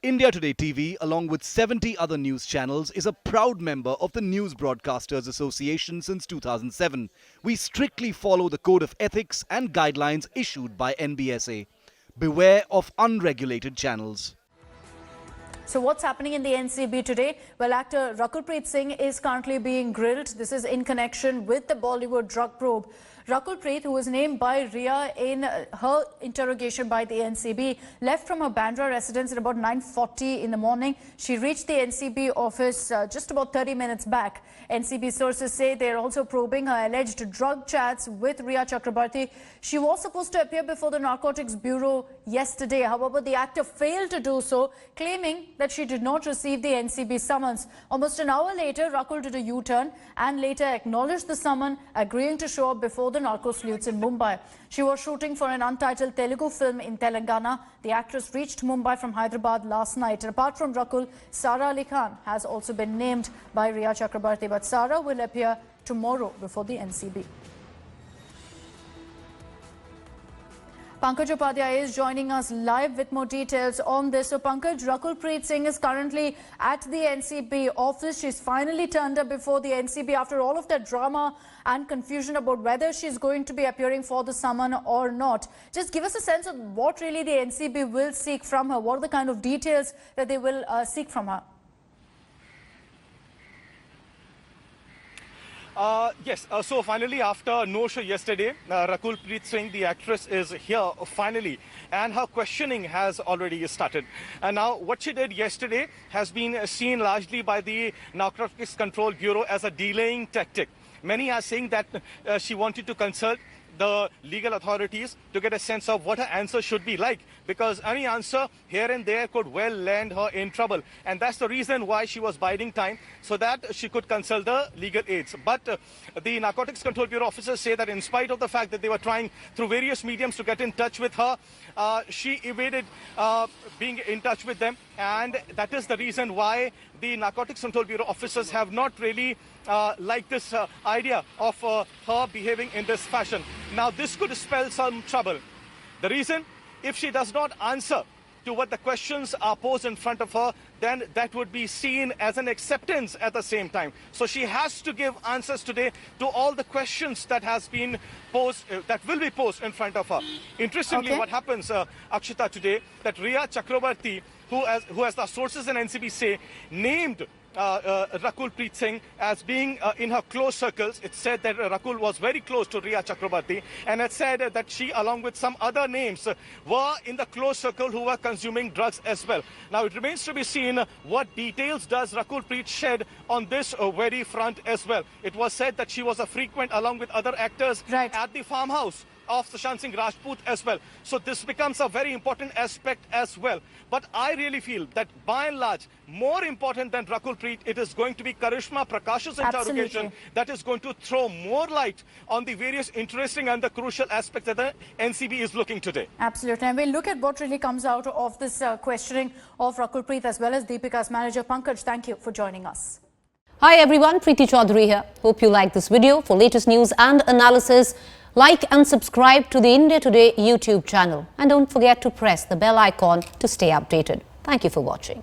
India Today TV, along with 70 other news channels, is a proud member of the News Broadcasters Association since 2007. We strictly follow the code of ethics and guidelines issued by NBSA. Beware of unregulated channels. So what's happening in the NCB today? Well, actor Rakul Preet Singh is currently being grilled. This is in connection with the Bollywood drug probe. Rakul Preet, who was named by Rhea in her interrogation by the NCB, left from her Bandra residence at about 9:40 in the morning. She reached the NCB office just about 30 minutes back. NCB sources say they're also probing her alleged drug chats with Rhea Chakrabarti. She was supposed to appear before the Narcotics Bureau yesterday. However, the actor failed to do so, claiming that she did not receive the NCB summons. Almost an hour later, Rakul did a U-turn and later acknowledged the summon, agreeing to show up before the narco sleuths in Mumbai. She was shooting for an untitled Telugu film in Telangana. The actress reached Mumbai from Hyderabad last night. And apart from Rakul, Sara Ali Khan has also been named by Rhea Chakrabarti. But Sara will appear tomorrow before the NCB. Pankaj Upadhyay is joining us live with more details on this. So Pankaj, Rakul Preet Singh is currently at the NCB office. She's finally turned up before the NCB after all of that drama and confusion about whether she's going to be appearing for the summon or not. Just give us a sense of what really the NCB will seek from her. What are the kind of details that they will seek from her? Yes, so finally after no show yesterday, Rakul Preet Singh, the actress, is here finally, and her questioning has already started. And now what she did yesterday has been seen largely by the Narcotics Control Bureau as a delaying tactic. Many are saying that she wanted to consult the legal authorities to get a sense of what her answer should be like, because any answer here and there could well land her in trouble, and that's the reason why she was biding time so that she could consult the legal aids. But the Narcotics Control Bureau officers say that in spite of the fact that they were trying through various mediums to get in touch with her, she evaded being in touch with them, and that is the reason why the Narcotics Control Bureau officers have not really liked this idea of her behaving in this fashion. Now, this could spell some trouble. The reason, if she does not answer to what the questions are posed in front of her, then that would be seen as an acceptance at the same time. So she has to give answers today to all the questions that has been posed, that will be posed in front of her. Interestingly, what happens, Akshita, today, that Rhea Chakrabarti, who as the sources in NCB say, named Rakul Preet Singh as being in her close circles. It said that Rakul was very close to Rhea Chakrabarti, and it said that she, along with some other names, were in the close circle who were consuming drugs as well. Now, it remains to be seen what details does Rakul Preet shed on this very front as well. It was said that she was a frequent, along with other actors, at the farmhouse of Sushant Singh Rajput as well. So this becomes a very important aspect as well. But I really feel that by and large, more important than Rakul Preet, it is going to be Karishma Prakash's interrogation that is going to throw more light on the various interesting and the crucial aspects that the NCB is looking today. Absolutely. And we'll look at what really comes out of this questioning of Rakul Preet as well as Deepika's manager. Pankaj, thank you for joining us. Hi everyone, Preeti Chaudhary here. Hope you like this video. For latest news and analysis, like and subscribe to the India Today YouTube channel. And don't forget to press the bell icon to stay updated. Thank you for watching.